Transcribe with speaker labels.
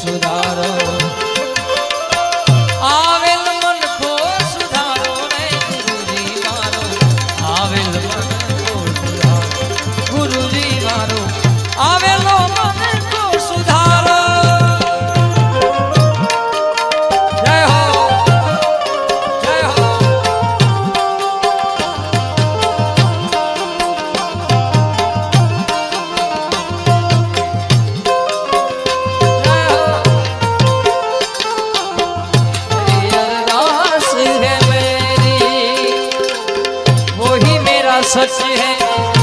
Speaker 1: सुधारो आवेल मन को सुधारो रे गुरुजी मारो आवेल मन को सुधारो गुरुजी मारो आवेलो मन को सुधारो जय हो जय हो सच है